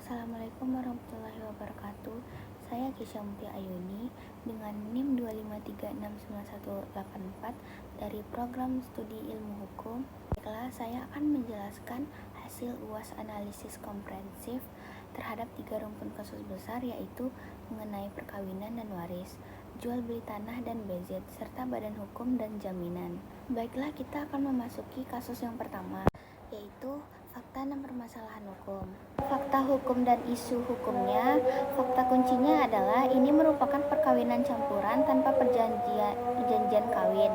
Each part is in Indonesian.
Assalamualaikum warahmatullahi wabarakatuh. Saya Kisha Mutia Ayuni dengan NIM 253691184 dari Program Studi Ilmu Hukum. Baiklah, saya akan menjelaskan hasil UAS analisis komprehensif terhadap 3 rumpun kasus besar, yaitu mengenai perkawinan dan waris, jual beli tanah dan BZ, serta badan hukum dan jaminan. Baiklah, kita akan memasuki kasus yang pertama, yaitu fakta dan permasalahan hukum. Fakta hukum dan isu hukumnya. Fakta kuncinya adalah ini merupakan perkawinan campuran tanpa perjanjian kawin.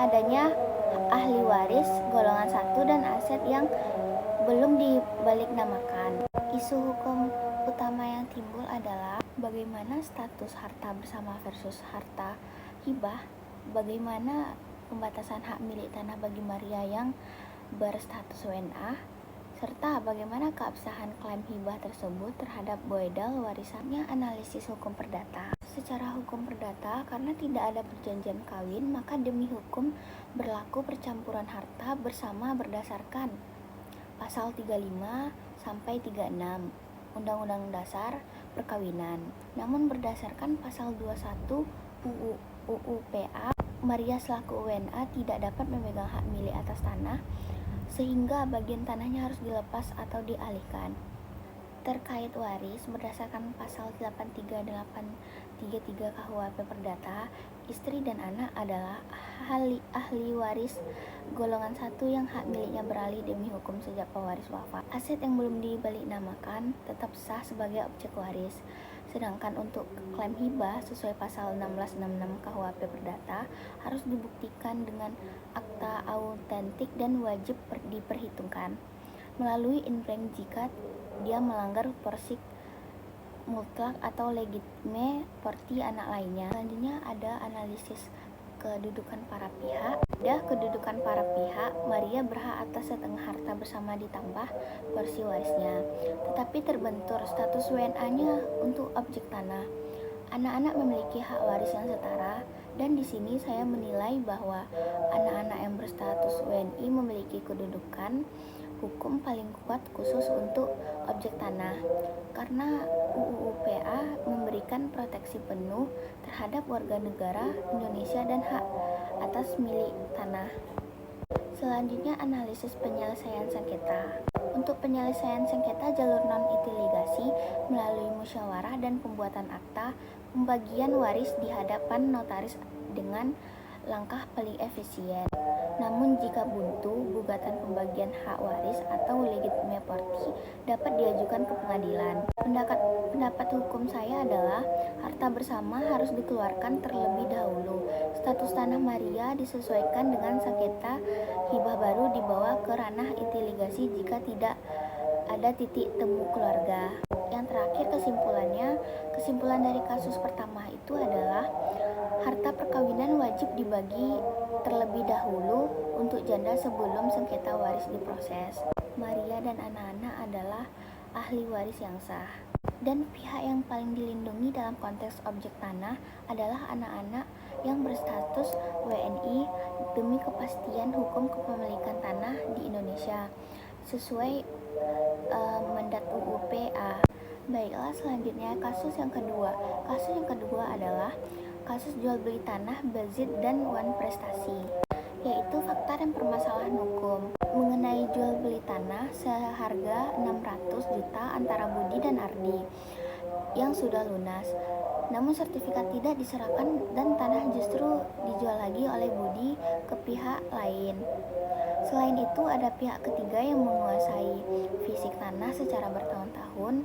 Adanya ahli waris golongan 1 dan aset yang belum dibaliknamakan. Isu hukum utama yang timbul adalah bagaimana status harta bersama versus harta hibah, bagaimana pembatasan hak milik tanah bagi Maria yang berstatus WNA, serta bagaimana keabsahan klaim hibah tersebut terhadap Boedal warisannya. Analisis hukum perdata. Secara hukum perdata, karena tidak ada perjanjian kawin, maka demi hukum berlaku percampuran harta bersama berdasarkan pasal 35 sampai 36 Undang-Undang Dasar Perkawinan. Namun berdasarkan pasal 21 UU PA, Maria selaku WNA tidak dapat memegang hak milik atas tanah, sehingga bagian tanahnya harus dilepas atau dialihkan. Terkait waris, berdasarkan pasal 8333 KUHP Perdata, istri dan anak adalah ahli waris golongan 1 yang hak miliknya beralih demi hukum sejak pewaris wafat. Aset yang belum dibaliknamakan tetap sah sebagai objek waris. Sedangkan untuk klaim hibah sesuai pasal 1666 KUHP Perdata harus dibuktikan dengan akta autentik dan wajib diperhitungkan melalui inplank jika dia melanggar porsi mutlak atau legitime porti anak lainnya. Selanjutnya ada analisis kedudukan para pihak. Kedudukan para pihak, Maria berhak atas setengah harta bersama ditambah porsi warisnya, tetapi terbentur status WNA-nya untuk objek tanah. Anak-anak memiliki hak waris yang setara, dan di sini saya menilai bahwa anak-anak yang berstatus WNI memiliki kedudukan hukum paling kuat khusus untuk objek tanah, karena UU PA memberikan proteksi penuh terhadap warga negara Indonesia dan hak atas milik tanah. Selanjutnya analisis penyelesaian sengketa. Untuk penyelesaian sengketa jalur non-litigasi melalui musyawarah dan pembuatan akta pembagian waris di hadapan notaris dengan langkah paling efisien. Namun jika buntu, gugatan pembagian hak waris atau legitime porti dapat diajukan ke pengadilan. Pendapat hukum saya adalah harta bersama harus dikeluarkan terlebih dahulu. Status tanah Maria disesuaikan dengan sengketa hibah baru dibawa ke ranah litigasi jika tidak ada titik temu keluarga. Yang terakhir kesimpulan dari kasus pertama itu adalah harta perkawinan wajib dibagi terlebih dahulu untuk janda sebelum sengketa waris diproses. Maria dan anak-anak adalah ahli waris yang sah, dan pihak yang paling dilindungi dalam konteks objek tanah adalah anak-anak yang berstatus WNI demi kepastian hukum kepemilikan tanah di Indonesia sesuai mandat UU PA. Baiklah, selanjutnya kasus yang kedua. Kasus yang kedua adalah kasus jual beli tanah, BZ dan wan prestasi, yaitu fakta dan permasalahan hukum mengenai jual beli tanah seharga 600 juta antara Budi dan Ardi yang sudah lunas. Namun sertifikat tidak diserahkan dan tanah justru dijual lagi oleh Budi ke pihak lain. Selain itu, ada pihak ketiga yang menguasai fisik tanah secara bertahun-tahun.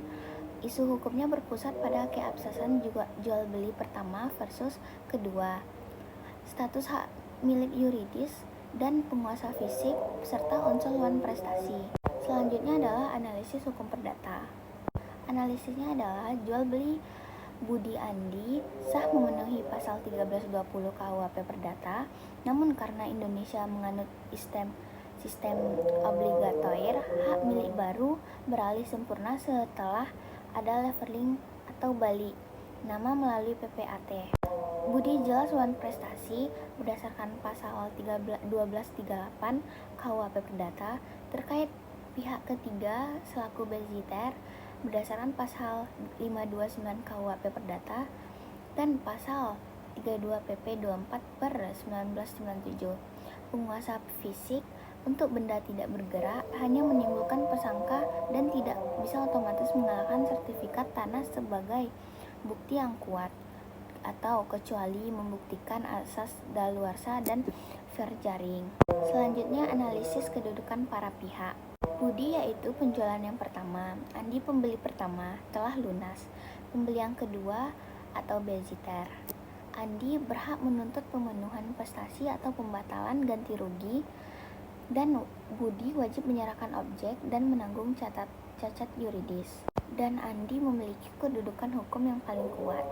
Isu hukumnya berpusat pada keabsahan juga jual beli pertama versus kedua, status hak milik yuridis dan penguasa fisik, serta unsur wan prestasi. Selanjutnya adalah analisis hukum perdata. Analisisnya adalah jual beli Budi Andi sah memenuhi pasal 1320 KUHP Perdata, namun karena Indonesia menganut sistem obligatoir, hak milik baru beralih sempurna setelah ada leveling atau balik nama melalui PPAT. Budi jelas wan prestasi berdasarkan pasal 1238 KUHP Perdata terkait pihak ketiga selaku beziter berdasarkan pasal 529 KUHP Perdata dan pasal 32 PP 24 per 1997. Penguasa fisik untuk benda tidak bergerak hanya menimbulkan prasangka dan tidak bisa otomatis mengalahkan sertifikat tanah sebagai bukti yang kuat atau kecuali membuktikan asas daluarsa dan verjaring. Selanjutnya, analisis kedudukan para pihak. Budi yaitu penjualan yang pertama, Andi pembeli pertama telah lunas. Pembeli yang kedua atau bezitter. Andi berhak menuntut pemenuhan prestasi atau pembatalan ganti rugi, dan Budi wajib menyerahkan objek dan menanggung cacat yuridis. Dan Andi memiliki kedudukan hukum yang paling kuat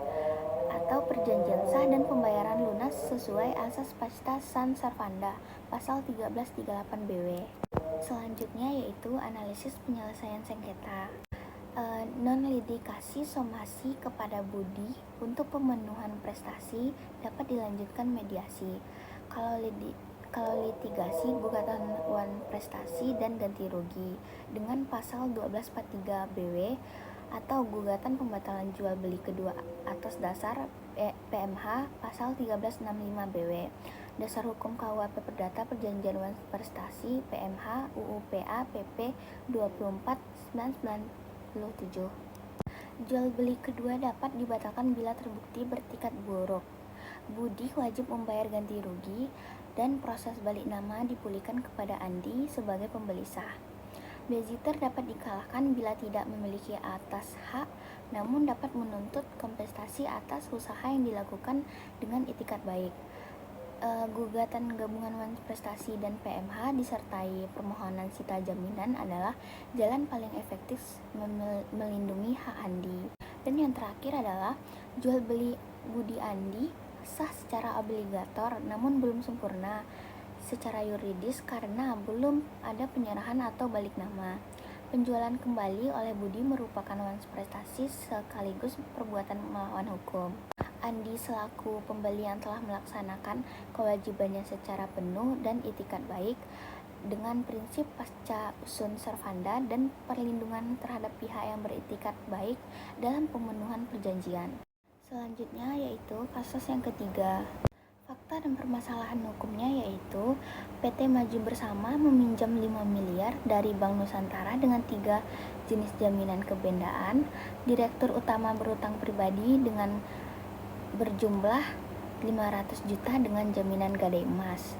atau perjanjian sah dan pembayaran lunas sesuai asas Pacta Sunt Servanda pasal 1338 BW. Selanjutnya yaitu analisis penyelesaian sengketa. Non-litigasi somasi kepada Budi untuk pemenuhan prestasi dapat dilanjutkan mediasi. Kalau litigasi, gugatan wan prestasi dan ganti rugi dengan pasal 1243 BW atau gugatan pembatalan jual beli kedua atas dasar PMH pasal 1365 BW. Dasar hukum KUHP Perdata Perjanjian wan prestasi PMH UU-PA PP 24 1997. Jual beli kedua dapat dibatalkan bila terbukti bertikat buruk. Budi wajib membayar ganti rugi dan proses balik nama dipulihkan kepada Andi sebagai pembeli sah. Bezitter dapat dikalahkan bila tidak memiliki atas hak, namun dapat menuntut kompensasi atas usaha yang dilakukan dengan itikat baik. Gugatan gabungan wan prestasi dan PMH disertai permohonan sita jaminan adalah jalan paling efektif melindungi hak Andi. Dan yang terakhir adalah jual beli Budi Andi sah secara obligator namun belum sempurna secara yuridis karena belum ada penyerahan atau balik nama. Penjualan kembali oleh Budi merupakan wan prestasi sekaligus perbuatan melawan hukum. Andi selaku pembeli yang telah melaksanakan kewajibannya secara penuh dan itikat baik dengan prinsip Pacta Sunt Servanda dan perlindungan terhadap pihak yang beritikat baik dalam pemenuhan perjanjian. Selanjutnya yaitu kasus yang ketiga. Fakta dan permasalahan hukumnya yaitu PT Maju Bersama meminjam 5 miliar dari Bank Nusantara dengan 3 jenis jaminan kebendaan. Direktur utama berutang pribadi dengan berjumlah 500 juta dengan jaminan gadai emas.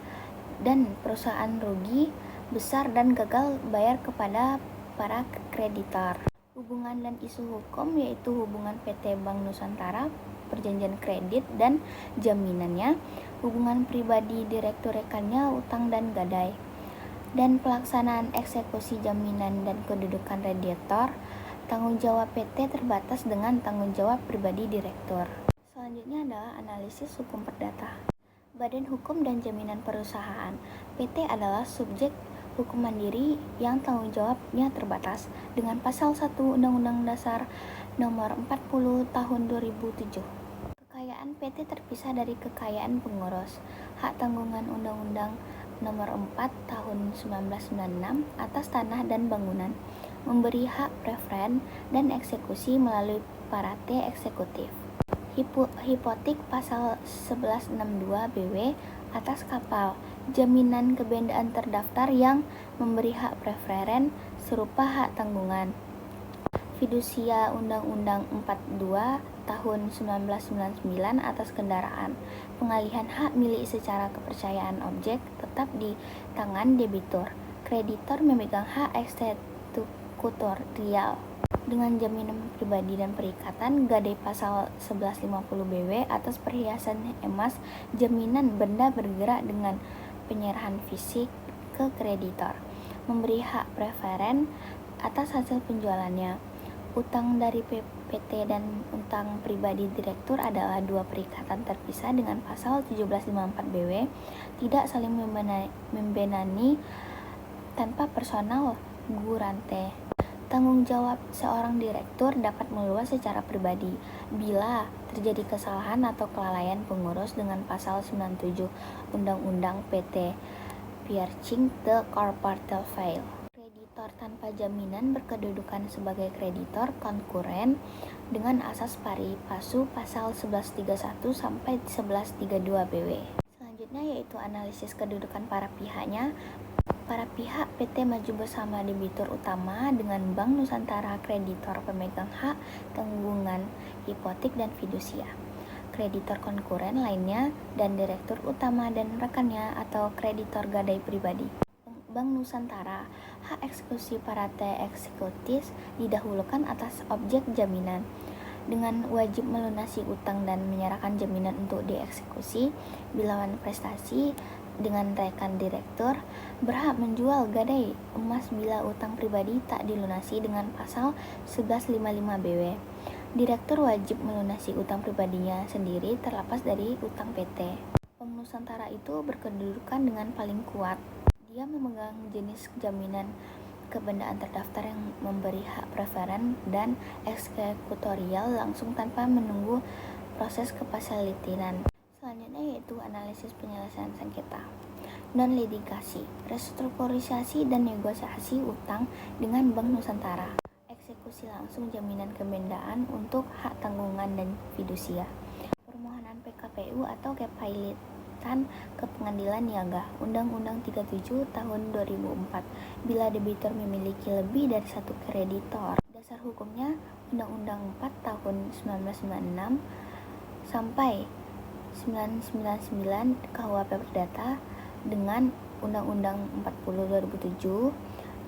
Dan perusahaan rugi besar dan gagal bayar kepada para kreditor. Hubungan dan isu hukum yaitu hubungan PT Bank Nusantara, perjanjian kredit dan jaminannya, hubungan pribadi direktur rekannya, utang dan gadai, dan pelaksanaan eksekusi jaminan dan kedudukan kreditor. Tanggung jawab PT terbatas dengan tanggung jawab pribadi direktur. Selanjutnya adalah analisis hukum perdata. Badan Hukum dan Jaminan Perusahaan. PT adalah subjek hukum mandiri yang tanggung jawabnya terbatas dengan pasal 1 Undang-Undang Dasar Nomor 40 Tahun 2007. Kekayaan PT terpisah dari kekayaan pengurus. Hak tanggungan Undang-Undang Nomor 4 Tahun 1996 atas tanah dan bangunan, memberi hak preferen dan eksekusi melalui parate eksekutif. Hipotek pasal 1162 BW atas kapal, jaminan kebendaan terdaftar yang memberi hak preferen serupa hak tanggungan. Fidusia Undang-Undang 42 Tahun 1999 atas kendaraan, pengalihan hak milik secara kepercayaan objek tetap di tangan debitur. Kreditor memegang hak eksekutorial dengan jaminan pribadi dan perikatan. Gadai pasal 1150 BW atas perhiasan emas, jaminan benda bergerak dengan penyerahan fisik ke kreditor, memberi hak preferen atas hasil penjualannya. Utang dari PT dan utang pribadi direktur adalah dua perikatan terpisah dengan pasal 1754 BW, tidak saling membenani tanpa personal gurante. Tanggung jawab seorang direktur dapat meluas secara pribadi bila terjadi kesalahan atau kelalaian pengurus dengan pasal 97 Undang-Undang PT Piercing the Corporate Veil. Kreditor tanpa jaminan berkedudukan sebagai kreditor konkuren dengan asas pari passu pasal 1131 sampai 1132 BW. Selanjutnya yaitu analisis kedudukan para pihaknya. Para pihak PT Maju Bersama debitur utama dengan Bank Nusantara kreditor pemegang hak tanggungan hipotek dan fidusia. Kreditor konkuren lainnya dan direktur utama dan rekannya atau kreditor gadai pribadi. Bank Nusantara, hak eksekusi parate eksekutis didahulukan atas objek jaminan dengan wajib melunasi utang dan menyerahkan jaminan untuk dieksekusi. Bilawan prestasi dengan rekan direktur berhak menjual gadai emas bila utang pribadi tak dilunasi dengan pasal 1155 BW. Direktur wajib melunasi utang pribadinya sendiri terlepas dari utang PT. Bank Nusantara itu berkedudukan dengan paling kuat. Dia memegang jenis jaminan kebendaan terdaftar yang memberi hak preferen dan eksekutorial langsung tanpa menunggu proses kepasilitinan. Selanjutnya yaitu analisis penyelesaian sengketa. Non-litigasi, restrukturisasi dan negosiasi utang dengan Bank Nusantara. Eksekusi langsung jaminan kebendaan untuk hak tanggungan dan fidusia. Permohonan PKPU atau kepailitan ke pengadilan niaga. Undang-Undang 37 tahun 2004. Bila debitur memiliki lebih dari satu kreditor. Dasar hukumnya Undang-Undang 4 tahun 1996 sampai 999 KUHP Perdata dengan Undang-Undang 40 2007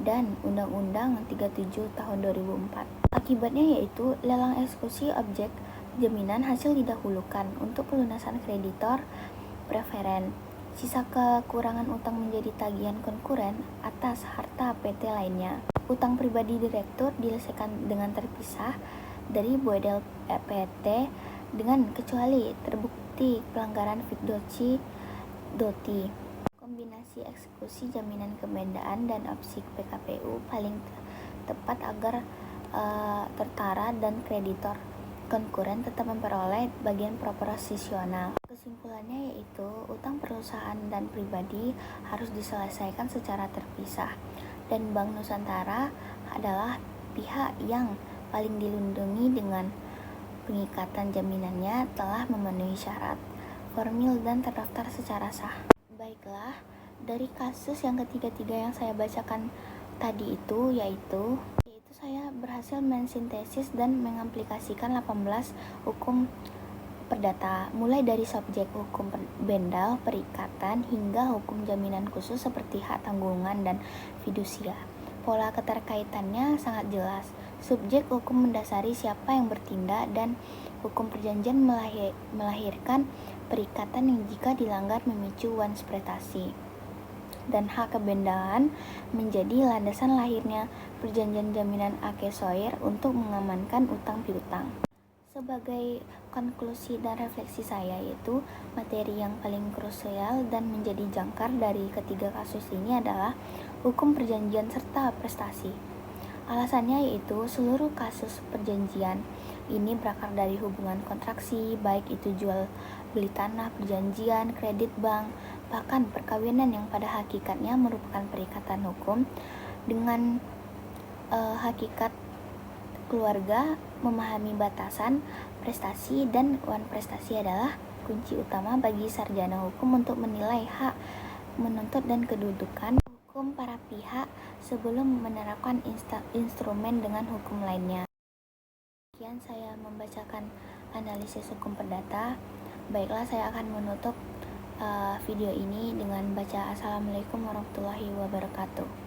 dan Undang-Undang 37 tahun 2004. Akibatnya yaitu lelang eksekusi objek jaminan hasil didahulukan untuk pelunasan kreditor preferen. Sisa kekurangan utang menjadi tagihan konkuren atas harta PT lainnya. Utang pribadi direktur diselesaikan dengan terpisah dari model PT dengan kecuali terbukti pelanggaran fiducia doti. Kombinasi eksekusi jaminan kebendaan dan opsi PKPU paling tepat agar tertara dan kreditor konkuren tetap memperoleh bagian proporsional. Kesimpulannya yaitu utang perusahaan dan pribadi harus diselesaikan secara terpisah dan Bank Nusantara adalah pihak yang paling dilindungi dengan pengikatan jaminannya telah memenuhi syarat formil dan terdaftar secara sah. Baiklah, dari kasus yang ketiga yang saya bacakan tadi itu yaitu saya berhasil mensintesis dan mengaplikasikan 18 hukum perdata, mulai dari subjek hukum bendal, perikatan, hingga hukum jaminan khusus seperti hak tanggungan dan fidusia. Pola keterkaitannya sangat jelas. Subjek hukum mendasari siapa yang bertindak dan hukum perjanjian melahirkan perikatan yang jika dilanggar memicu one's prestasi. Dan hak kebendaan menjadi landasan lahirnya perjanjian jaminan aksesorir untuk mengamankan utang piutang. Sebagai konklusi dan refleksi saya yaitu materi yang paling krusial dan menjadi jangkar dari ketiga kasus ini adalah hukum perjanjian serta prestasi. Alasannya yaitu seluruh kasus perjanjian ini berakar dari hubungan kontraksi, baik itu jual beli tanah, perjanjian, kredit bank, bahkan perkawinan yang pada hakikatnya merupakan perikatan hukum dengan hakikat keluarga. Memahami batasan prestasi dan wan prestasi adalah kunci utama bagi sarjana hukum untuk menilai hak menuntut dan kedudukan hukum para pihak sebelum menerapkan instrumen dengan hukum lainnya. Sekian saya membacakan analisis hukum perdata. Baiklah, saya akan menutup video ini dengan baca Assalamualaikum warahmatullahi wabarakatuh.